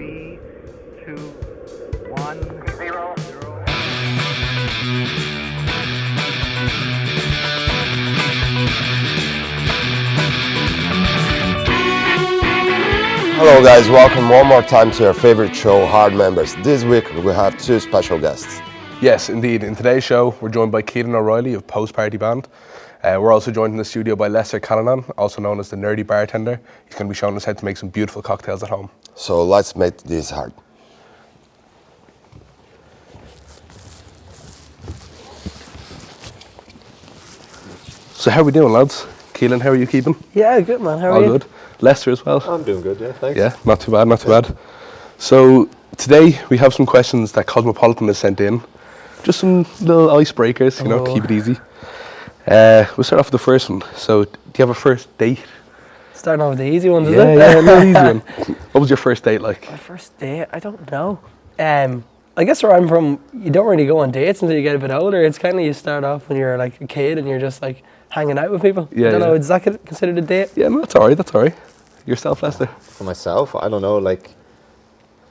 3, 2, 1, 0. Hello guys, welcome one more time to your favorite show, Hard Members. This week we have two special guests. Yes, indeed. In today's show, we're joined by Keelan O'Reilly of Post Party Band. We're also joined in the studio by Lester Callanan, also known as the Nerdy Bartender. He's going to be showing us how to make some beautiful cocktails at home. So let's make this hard. So how are we doing, lads? Keelan, how are you keeping? Yeah, good man. How are All you? good. Lester as well? I'm doing good, yeah, thanks. Yeah, not too bad, not too bad. So today we have some questions that Cosmopolitan has sent in. Just some little icebreakers, you know, keep it easy. We'll start off with the first one. So, do you have a first date? Starting off with the easy ones, is Yeah, it? yeah, a little easy one. What was your first date like? My first date, I don't know. I guess where I'm from, you don't really go on dates until you get a bit older. It's kind of you start off when you're like a kid and you're just like hanging out with people. Yeah, I don't know, yeah. is that considered a date? Yeah, no, that's alright, that's alright. Yourself, Lester? For myself, I don't know, like,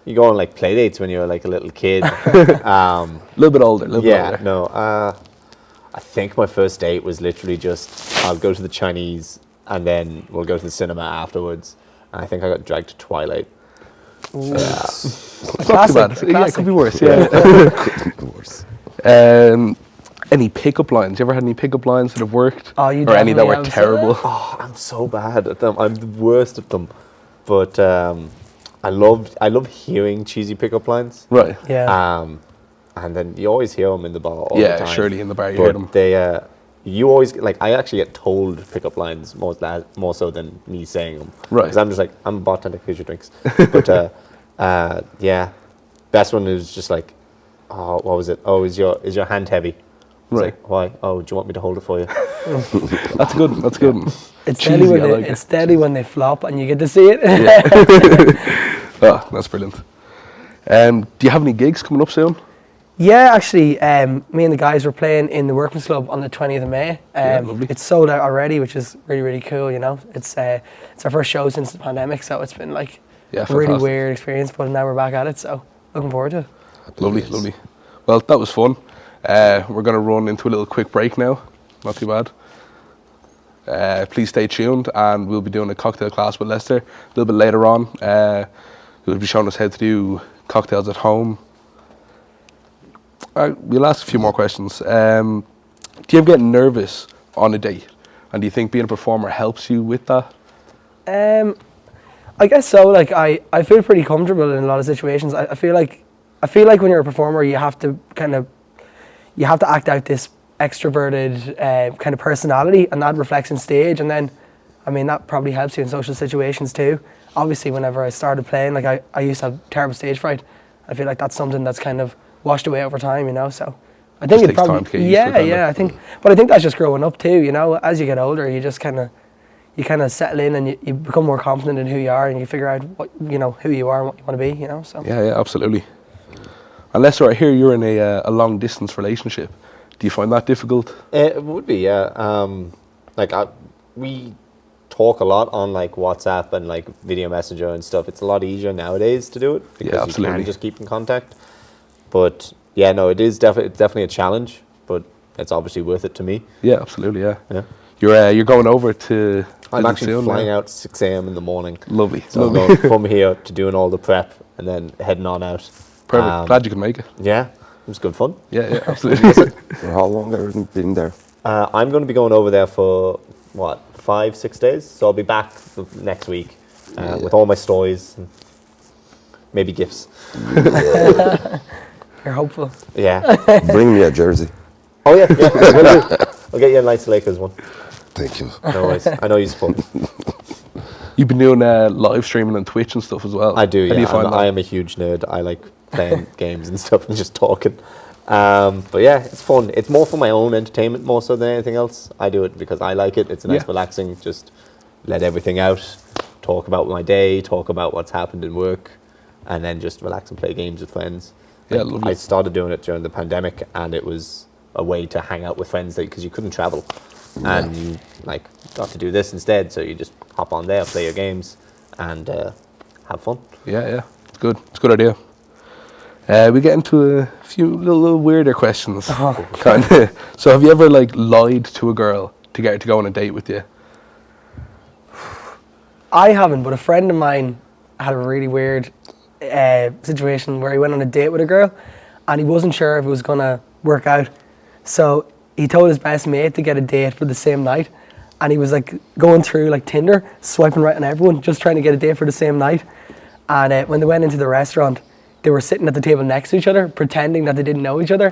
you go on like play dates when you're like a little kid. A little bit older, No, I think my first date was literally just, I'll go to the Chinese and then we'll go to the cinema afterwards. And I think I got dragged to Twilight. It's not too bad. Yeah, it could be worse, yeah. Could be worse. Any pickup lines? You ever had any pickup lines that have worked? Oh, you or any that definitely were have. terrible? Oh, I'm so bad at them. I'm the worst at them. But I love hearing cheesy pickup lines. Right. Yeah. And then you always hear them in the bar all the Yeah, time. surely in the bar you But hear them. they, you always, like, I actually get told pickup lines more so than me saying them. Right. Because I'm just like, I'm a bartender, here's your drinks. But, yeah, best one is just like, oh, what was it? Oh, is your hand heavy? It's Right. like, why? Oh, do you want me to hold it for you? That's good, that's good. it's cheesy, deadly when I they, like it. it's deadly when they flop and you get to see it. Oh, that's brilliant. Do you have any gigs coming up soon? Yeah, actually, me and the guys were playing in the Workman's Club on the 20th of May. Lovely. It's sold out already, which is really, really cool, you know. It's our first show since the pandemic, so it's been like Yeah, a really fantastic. weird experience, but now we're back at it, so looking forward to it. Lovely, lovely. Well, that was fun. We're going to run into a little quick break now. Not too bad. Please stay tuned, and we'll be doing a cocktail class with Lester a little bit later on. He'll be showing us how to do cocktails at home. We'll ask a few more questions. Do you ever get nervous on a date? And do you think being a performer helps you with that? I guess so. Like I feel pretty comfortable in a lot of situations. I feel like when you're a performer, you have to act out this extroverted kind of personality, and that reflects on stage. And then, I mean, that probably helps you in social situations too. Obviously, whenever I started playing, like I used to have terrible stage fright. I feel like that's something that's kind of washed away over time, you know. So I think Just it takes probably time to get used to it, kinda. I think, but I think that's just growing up too. You know, as you get older, you just kind of settle in and you become more confident in who you are, and you figure out what who you are and what you want to be. You know, so Yeah, absolutely. And Lester, I hear you're in a long distance relationship. Do you find that difficult? It would be, yeah. We talk a lot on like WhatsApp and like video messenger and stuff. It's a lot easier nowadays to do it because you absolutely. can just keep in contact. But yeah, no, it is definitely a challenge, but it's obviously worth it to me. Yeah, absolutely. Yeah. Yeah. You're going over to. I'm visit actually soon flying now? out 6 a.m. in the morning. Lovely. So I'm lovely. going from here to doing all the prep and then heading on out. Perfect. Glad you could make it. Yeah, it was good fun. Yeah, absolutely. For how long have you been there? I'm going to be going over there for, 5-6 days? So I'll be back next week with all my stories and maybe gifts. you're hopeful. Yeah. Bring me a jersey. Oh, yeah. Will do. I'll get you a Knights Lakers one. Thank you. No worries. I know you support. You've been doing live streaming on Twitch and stuff as well. I do, How yeah. do you find that? I am a huge nerd. I like playing games and stuff and just talking. But yeah, it's fun. It's more for my own entertainment more so than anything else. I do it because I like it. It's a nice, relaxing, just let everything out, talk about my day, talk about what's happened in work, and then just relax and play games with friends. Yeah, lovely. I started doing it during the pandemic, and it was a way to hang out with friends because you couldn't travel. And you like got to do this instead, so you just hop on there, play your games, and have fun. Yeah. good. It's a good idea. We get into a few little weirder questions. Kinda. So have you ever like lied to a girl to get her to go on a date with you? I haven't, but a friend of mine had a really weird situation where he went on a date with a girl and he wasn't sure if it was going to work out. So he told his best mate to get a date for the same night, and he was like going through like Tinder, swiping right on everyone, just trying to get a date for the same night. And when they went into the restaurant, they were sitting at the table next to each other, pretending that they didn't know each other,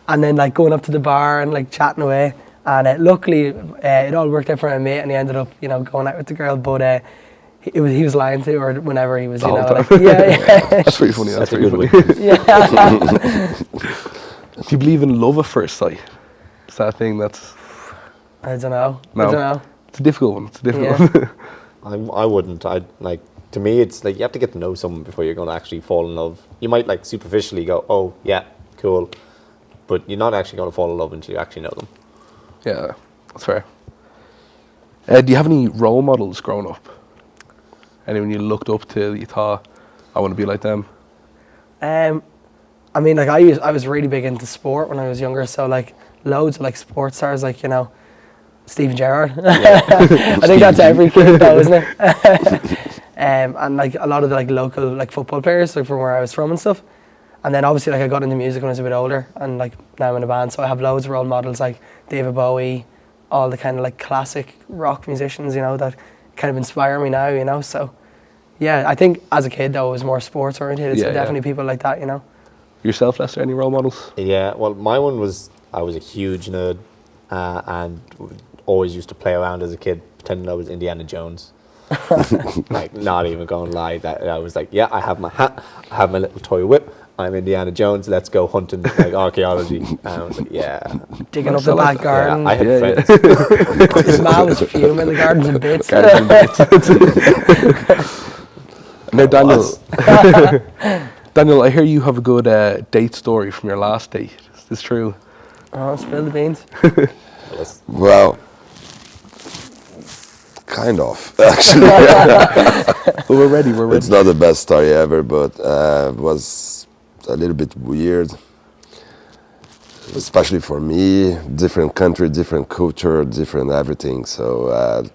and then like going up to the bar and like chatting away. And luckily, it all worked out for my mate, and he ended up, you know, going out with the girl. But he was lying to her whenever he was, you know, like, yeah. That's pretty funny. That's pretty funny. Yeah. Do you believe in love at first sight? Is that a thing that's... I don't know. No. I don't know. It's a difficult one. It's a difficult one. I wouldn't. To me, it's like you have to get to know someone before you're going to actually fall in love. You might like superficially go, oh yeah, cool, but you're not actually going to fall in love until you actually know them. Yeah, that's fair. Do you have any role models growing up? Anyone you looked up to that you thought, I want to be like them? I mean, like I was really big into sport when I was younger, so like loads of like sports stars, like, you know, Steven Gerrard. I think that's every kid though, isn't it? And like a lot of the like local like football players, like from where I was from and stuff. And then obviously like I got into music when I was a bit older, and like now I'm in a band, so I have loads of role models like David Bowie, all the kind of like classic rock musicians, you know, that kind of inspire me now, you know. So yeah, I think as a kid though, I was more sports oriented, so definitely people like that, you know. Yourself, Lester, any role models? Yeah, well, my one was, I was a huge nerd and always used to play around as a kid, pretending I was Indiana Jones. Like, not even going to lie. That I was like, yeah, I have my hat, I have my little toy whip, I'm Indiana Jones, let's go hunting, like archaeology. And I was like, yeah. Digging up the back garden. Yeah, I had friends. His mom was fuming, the garden's in bits. Now, Daniel, I hear you have a good date story from your last date. Is this true? Oh, spill the beans. Well, kind of, actually. But we're ready. It's not the best story ever, but it was a little bit weird, especially for me. Different country, different culture, different everything. So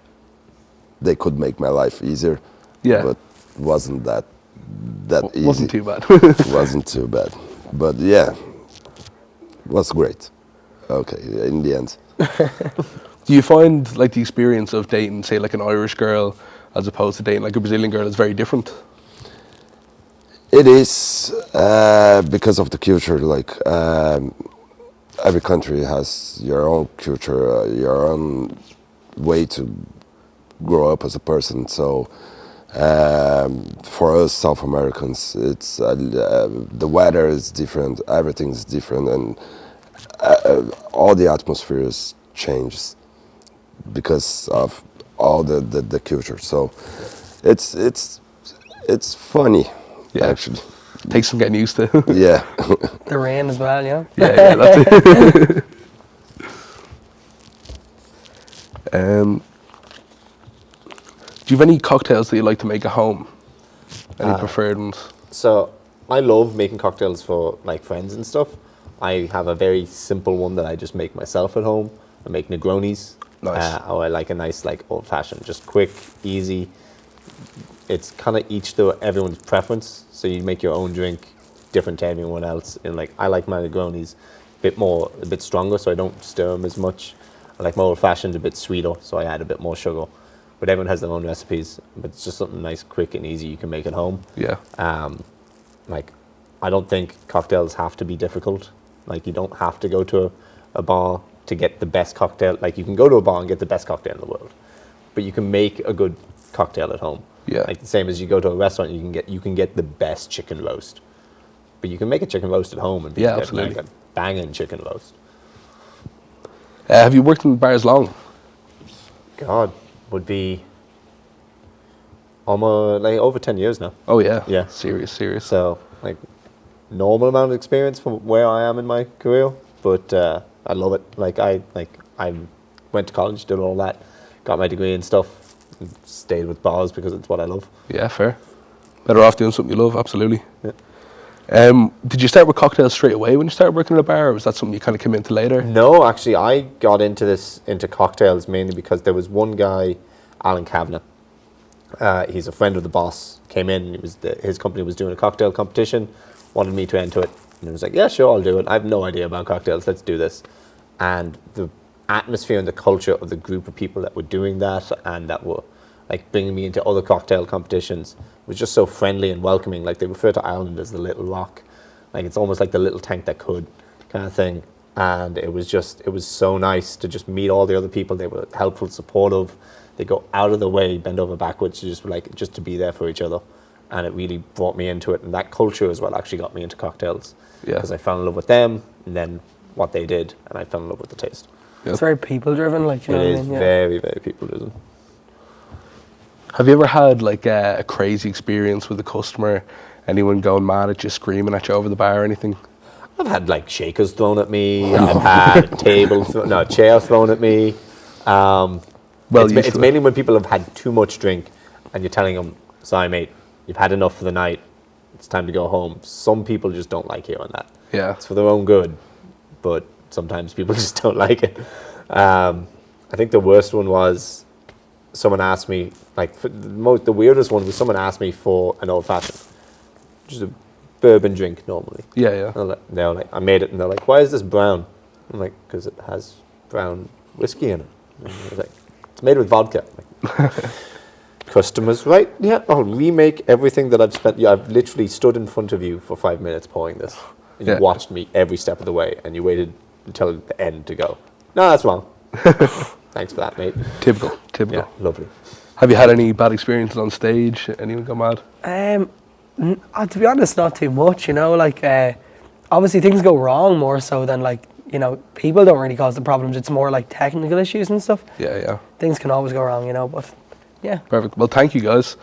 they could make my life easier. Yeah. But wasn't that easy. Wasn't too bad. Wasn't too bad. But yeah, was great. Okay, in the end. Do you find like the experience of dating, say, like an Irish girl as opposed to dating like a Brazilian girl is very different? It is because of the culture. Like every country has your own culture, your own way to grow up as a person. So for us South Americans, it's the weather is different, everything's different, and all the atmospheres changes because of all the culture. So it's funny, actually. Takes some getting used to. Yeah. The rain as well, yeah. Yeah, that's it. Do you have any cocktails that you like to make at home? Any preferred ones? So I love making cocktails for like friends and stuff. I have a very simple one that I just make myself at home. I make Negronis. Nice. Or I like a nice like old fashioned, just quick, easy. It's kind of each to everyone's preference. So you make your own drink, different to everyone else. And like I like my Negronis a bit stronger, so I don't stir them as much. I like my old fashioned a bit sweeter, so I add a bit more sugar. But everyone has their own recipes. But it's just something nice, quick, and easy you can make at home. Yeah. Like, I don't think cocktails have to be difficult. Like, you don't have to go to a bar to get the best cocktail. Like, you can go to a bar and get the best cocktail in the world, but you can make a good cocktail at home. Yeah. Like the same as you go to a restaurant, you can get the best chicken roast, but you can make a chicken roast at home and get like a banging chicken roast. Have you worked in bars long? God, would be almost like over 10 years now. Oh yeah. Yeah. Serious. So like normal amount of experience from where I am in my career, but I love it. I went to college, did all that, got my degree and stuff, and stayed with bars because it's what I love. Yeah, fair. Better off doing something you love, absolutely. Yeah. Did you start with cocktails straight away when you started working at a bar, or was that something you kind of came into later? No, actually, I got into cocktails mainly because there was one guy, Alan Kavanagh. He's a friend of the boss. Came in. His company was doing a cocktail competition. Wanted me to enter it, and I was like, "Yeah, sure, I'll do it. I have no idea about cocktails. Let's do this." And the atmosphere and the culture of the group of people that were doing that and that were like bringing me into other cocktail competitions was just so friendly and welcoming. Like they refer to Ireland as the little rock, like it's almost like the little tank that could kind of thing. And it was so nice to just meet all the other people. They were helpful, supportive. They go out of the way, bend over backwards to just to be there for each other. And it really brought me into it. And that culture is what actually got me into cocktails. Yeah. Because I fell in love with them and then what they did, and I fell in love with the taste. It's very people driven, like, you know It what I is mean? Yeah. very, very people driven. Have you ever had like a crazy experience with a customer? Anyone going mad at you, screaming at you over the bar or anything? I've had like shakers thrown at me. I've had a chair thrown at me. It's mainly when people have had too much drink and you're telling them, "Sorry, mate, you've had enough for the night. It's time to go home." Some people just don't like hearing that. Yeah. It's for their own good, but sometimes people just don't like it. I think the worst one was someone asked me, like, the weirdest one was someone asked me for an old fashioned, which is a bourbon drink normally. Yeah. And they're like, I made it, and they're like, "Why is this brown?" I'm like, "Because it has brown whiskey in it." And I was like, "It's made with vodka." I'm like, customers, right? Yeah, I'll remake everything that I've spent. Yeah, I've literally stood in front of you for 5 minutes pouring this. And you watched me every step of the way, and you waited until the end to go. No, that's wrong. Thanks for that, mate. Typical. Yeah, lovely. Have you had any bad experiences on stage? Anyone go mad? To be honest, not too much, you know, like, obviously things go wrong more so than, like, you know, people don't really cause the problems. It's more like technical issues and stuff. Yeah. Things can always go wrong, you know, but yeah. Perfect. Well, thank you guys.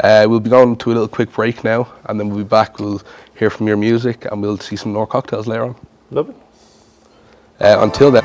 We'll be going to a little quick break now, and then we'll be back. We'll hear from your music, and we'll see some more cocktails later on. Lovely. Until then.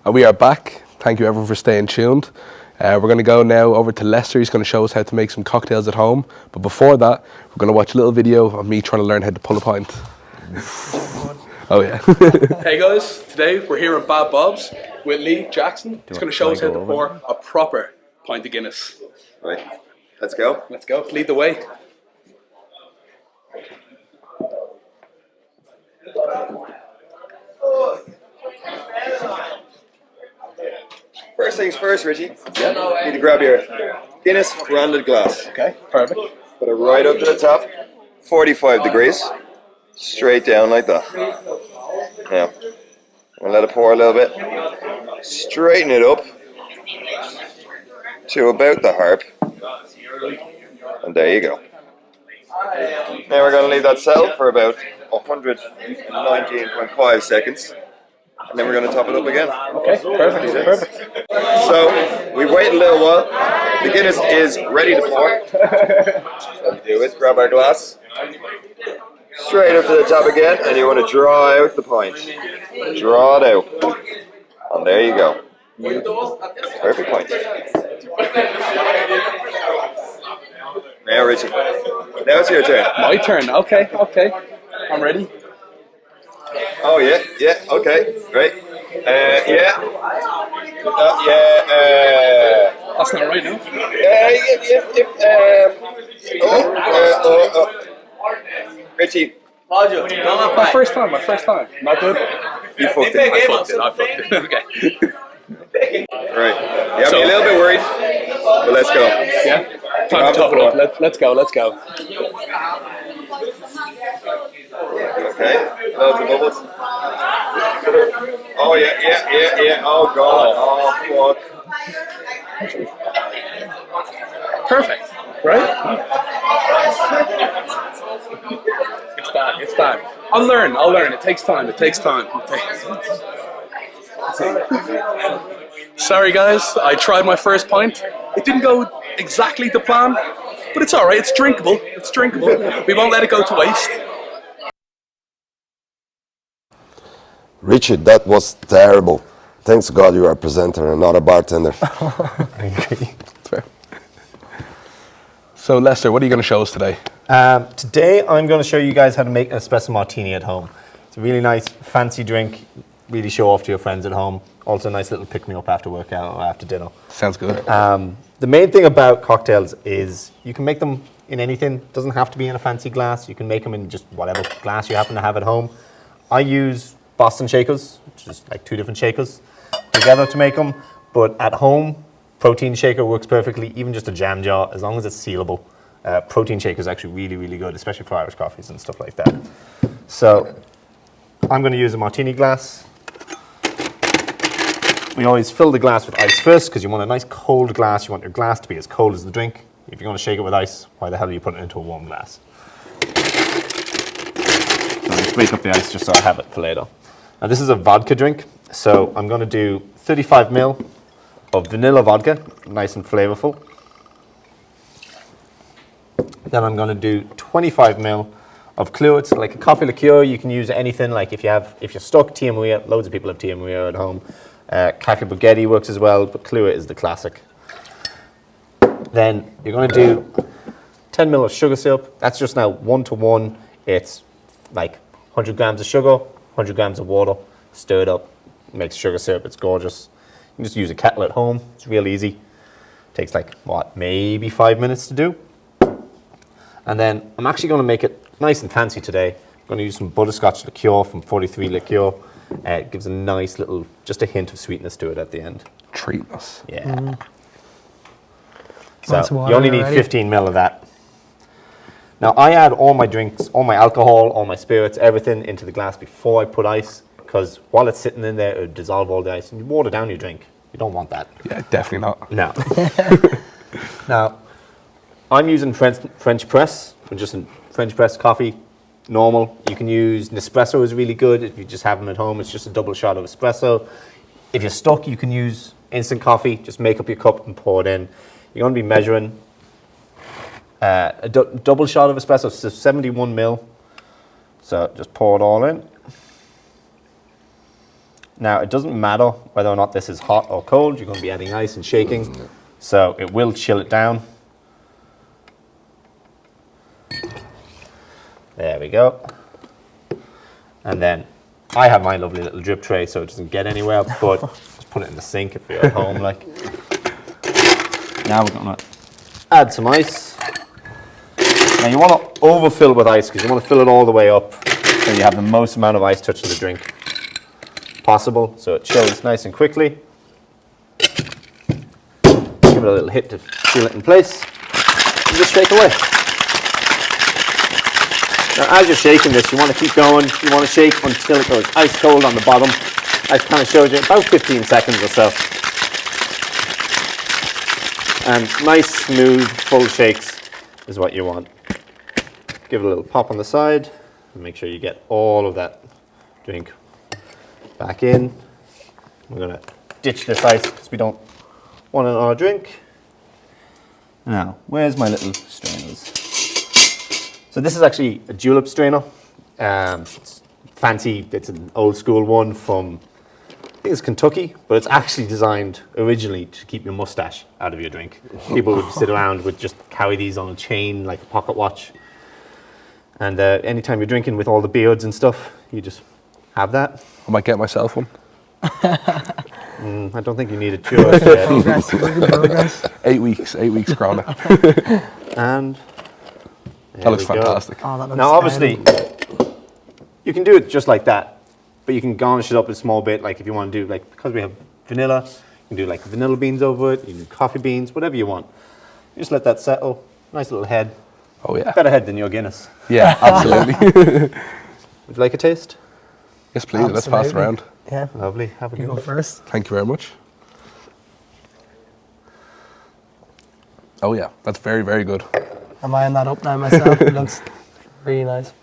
And we are back. Thank you everyone for staying tuned. We're going to go now over to Lester. He's going to show us how to make some cocktails at home. But before that, we're going to watch a little video of me trying to learn how to pull a pint. Oh yeah. Hey guys, today we're here at Bad Bob's with Lee Jackson. He's going to show us how to pour a proper pint of Guinness. Right, let's go. Let's go. Lead the way. things first, Richie. Yeah. Need to grab your Guinness branded glass. Okay, perfect. Put it right up to the top. 45 degrees. Straight down like that. Yeah. And let it pour a little bit. Straighten it up to about the harp. And there you go. Now we're going to leave that settle for about 119.5 seconds. And then we're going to top it up again. Okay, perfect, perfect. So, we wait a little while. The Guinness is ready to pour. So we do is grab our glass. Straight up to the top again, and you want to draw out the pint. Draw it out. And there you go. Perfect pint. Now, Richie. Now it's your turn. My turn, okay, okay. I'm ready. Oh, yeah, okay, great. Yeah. That's not right, no? Richie. My first time. Not good? You fucked it. I fucked it. Okay. Right. You have me a little bit worried, but let's go. Yeah? Time to top it up. Let's go. Okay. Loads of bubbles. Oh, yeah. Oh, God. Oh, fuck. Perfect, right? It's bad. I'll learn. It takes time. Sorry, guys. I tried my first pint. It didn't go exactly to plan, but it's all right. It's drinkable. We won't let it go to waste. Richard, that was terrible. Thanks God you are a presenter and not a bartender. Fair. So, Lester, what are you going to show us today? Today I'm going to show you guys how to make an espresso martini at home. It's a really nice, fancy drink. Really show off to your friends at home. Also a nice little pick-me-up after workout or after dinner. Sounds good. The main thing about cocktails is you can make them in anything. It doesn't have to be in a fancy glass. You can make them in just whatever glass you happen to have at home. I use Boston shakers, which is like 2 different shakers together to make them. But at home, protein shaker works perfectly. Even just a jam jar, as long as it's sealable. Protein shaker is actually really, really good, especially for Irish coffees and stuff like that. So I'm going to use a martini glass. We always fill the glass with ice first because you want a nice cold glass. You want your glass to be as cold as the drink. If you're going to shake it with ice, why the hell are you putting it into a warm glass? I'll just break up the ice just so I have it for later. Now this is a vodka drink, so I'm going to do 35 ml of vanilla vodka, nice and flavorful. Then I'm going to do 25 ml of Kahlua. It's like a coffee liqueur. You can use anything. Like if you're stuck, Tia Maria. Loads of people have Tia Maria at home. Cafe Spaghetti works as well, but Kahlua is the classic. Then you're going to do 10 ml of sugar syrup. That's just now 1-to-1. It's like 100 grams of sugar, 100 grams of water, stir it up, makes sugar syrup. It's gorgeous. You can just use a kettle at home. It's real easy. Takes like, maybe 5 minutes to do. And then I'm actually going to make it nice and fancy today. I'm going to use some butterscotch liqueur from 43 Liqueur. It gives a nice little, just a hint of sweetness to it at the end. Treat us. Yeah. So you only need 15 ml of that. Now I add all my drinks, all my alcohol, all my spirits, everything into the glass before I put ice, because while it's sitting in there, it'll dissolve all the ice and you water down your drink. You don't want that. Yeah, definitely not. No. Now, I'm using French press, just a French press coffee, normal. You can use Nespresso is really good if you just have them at home. It's just a double shot of espresso. If you're stuck, you can use instant coffee. Just make up your cup and pour it in. You're going to be measuring a double shot of espresso, so 71 ml. So just pour it all in. Now, it doesn't matter whether or not this is hot or cold. You're going to be adding ice and shaking, so it will chill it down. There we go. And then I have my lovely little drip tray so it doesn't get anywhere, but just put it in the sink if you're at home. Like. Now we're going to add some ice. Now you want to overfill with ice because you want to fill it all the way up so you have the most amount of ice touching the drink possible, so it chills nice and quickly. Give it a little hit to seal it in place. And just shake away. Now, as you're shaking this, you want to keep going. You want to shake until it goes ice cold on the bottom. I kind of showed you about 15 seconds or so. And nice, smooth, full shakes is what you want. Give it a little pop on the side and make sure you get all of that drink back in. We're going to ditch this ice because we don't want it on our drink. Now, where's my little strainers? So this is actually a julep strainer. It's fancy, it's an old school one from, I think it's Kentucky, but it's actually designed originally to keep your mustache out of your drink. People would sit around would just carry these on a chain like a pocket watch. And anytime you're drinking with all the beards and stuff, you just have that. I might get myself one. I don't think you need it just yet. 8 weeks, 8 weeks Corona. And That looks fantastic. Oh, that looks now, obviously, you can do it just like that, but you can garnish it up a small bit. Like if you want to do, like, because we have vanilla, you can do like vanilla beans over it. You can do coffee beans, whatever you want. You just let that settle. Nice little head. Oh yeah. Better head than your Guinness. Yeah, absolutely. Would you like a taste? Yes, please. Let's pass it around. Yeah. Lovely. Have a You good go first. Thank you very much. Oh yeah, that's very, very good. I'm eyeing that up now myself. It looks really nice.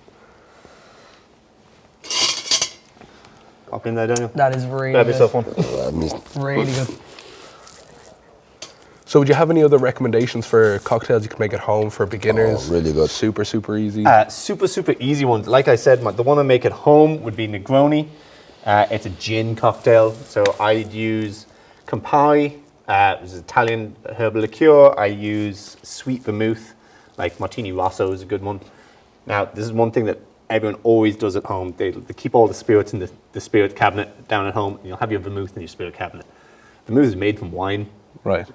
Pop in there, Daniel. That is really Grab good. yourself one. Really good. So would you have any other recommendations for cocktails you can make at home for beginners? Oh, really good. Super, super easy. Super easy ones. Like I said, the one I make at home would be Negroni. It's a gin cocktail. So I'd use Campari, which is Italian herbal liqueur. I use sweet vermouth, like Martini Rosso is a good one. Now, this is one thing that everyone always does at home. They keep all the spirits in the spirit cabinet down at home. And you'll have your vermouth in your spirit cabinet. Vermouth is made from wine. Right.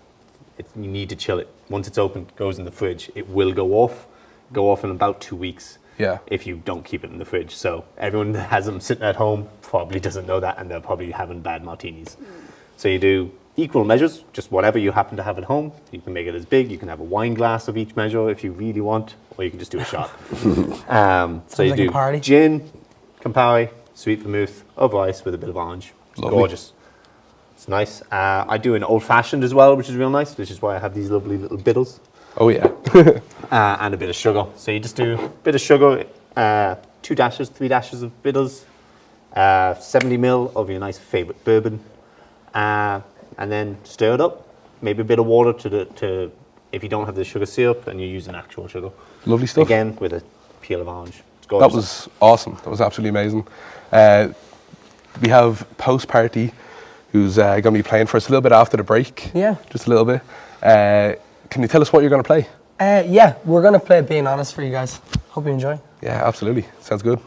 You need to chill it. Once it's open, it goes in the fridge. It will go off in about 2 weeks. Yeah. If you don't keep it in the fridge. So everyone that has them sitting at home probably doesn't know that, and they're probably having bad martinis. So you do equal measures, just whatever you happen to have at home. You can make it as big. You can have a wine glass of each measure if you really want, or you can just do a shot. So you like do a party. gin, Campari, sweet vermouth, over ice with a bit of orange. It's Lovely. gorgeous. It's nice. I do an old-fashioned as well, which is real nice, which is why I have these lovely little biddles. Oh yeah. And a bit of sugar. So you just do a bit of sugar, 3 dashes of bitters, 70 ml of your nice favourite bourbon, and then stir it up. Maybe a bit of water to if you don't have the sugar syrup and you use an actual sugar. Lovely stuff. Again, with a peel of orange. It's That gorgeous. was awesome. That was absolutely amazing. We have Post Party, who's going to be playing for us a little bit after the break. Yeah. Just a little bit. Can you tell us what you're going to play? Yeah, we're going to play Being Honest for you guys. Hope you enjoy. Yeah, absolutely. Sounds good.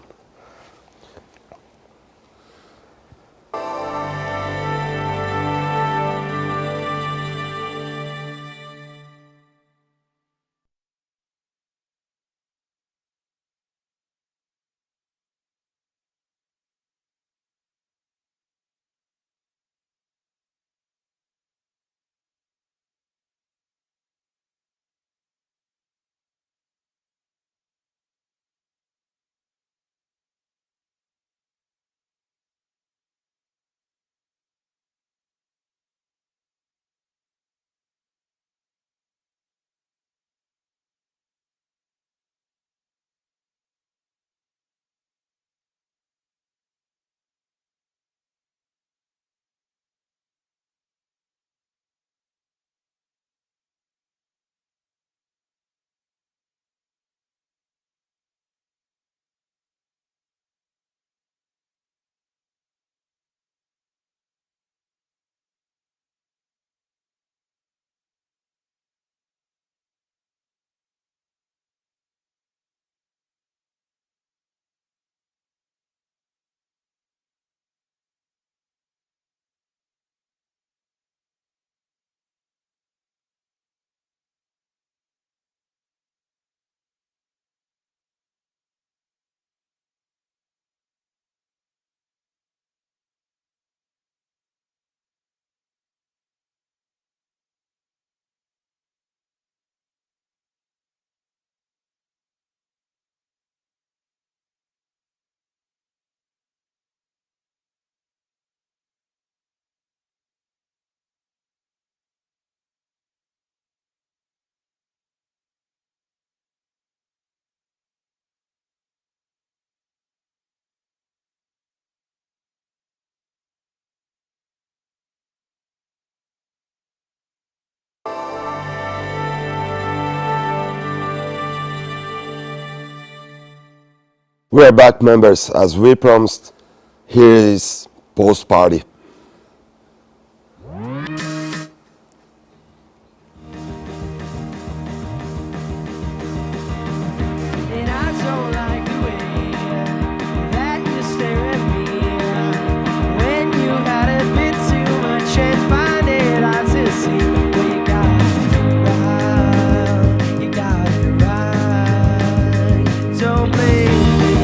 We are back, members. As we promised, here is post party. And I don't like the way that you stare at me when you had a bit too much and find it hard to see. Well, you got it right. Don't blame me.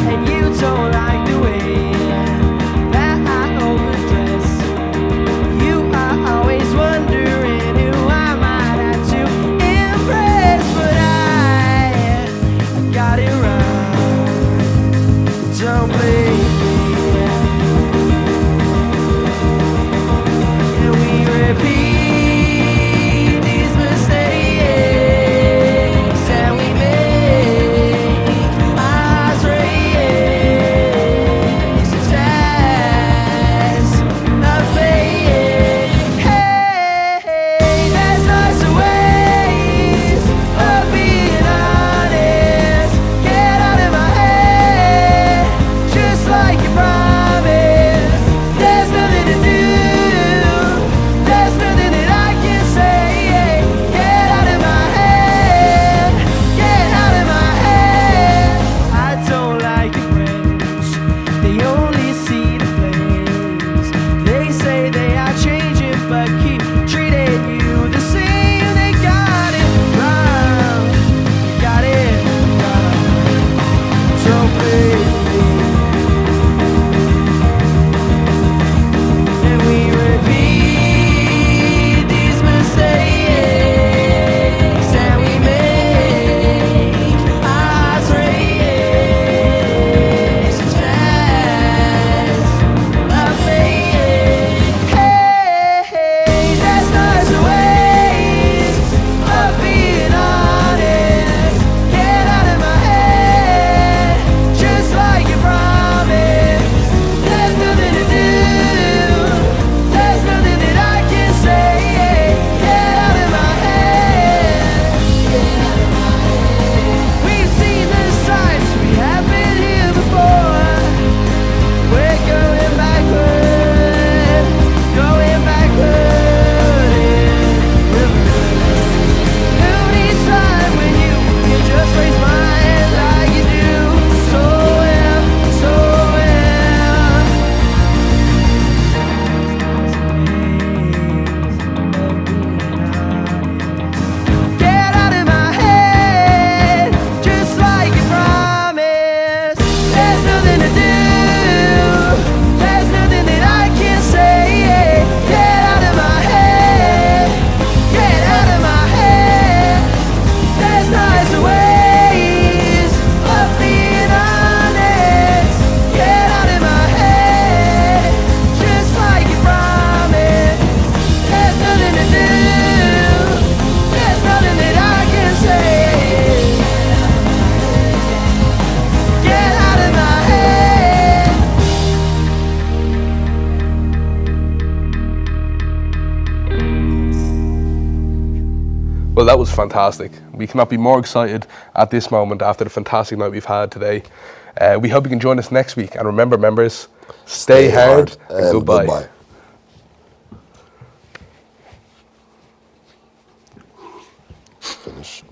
And you don't like the way that I overdress. You are always wondering who I might have to impress, but I got it right. Don't blame me. And we repeat these mistakes that we make. Eyes raised as a fade. Hey, there's lots of ways of being honest. Get out of my head, just like you promised. There's nothing to do. There's nothing that I can say. Get out of my head. Get out of my head. I don't like your friends. They only see the flames. They say they are changing, but keep treating you the same. They got it wrong. Got it wrong. Don't blame me. And we repeat these mistakes that we make. Eyes raised as a fade. Hey, there's lots of ways of being honest. Get out of my head, just like you promised. There's nothing to do. There's nothing that I can say. Get out of my head. We've seen the signs. We have been here before. We're going backward. Going backward in reverse. Who needs time when you can just raise mine like you do so well, so well? Get out of my head, just like you promised. There's nothing to do. There's nothing that I can say. Get out of my head. Get out of my head. There's lots of ways of being honest. Get out of my head, just like you promised. There's nothing to do. There's nothing that I can say. Get out of my head. Well, that was fantastic. We cannot be more excited at this moment after the fantastic night we've had today. We hope you can join us next week. And remember, members, stay hard and goodbye. Finish.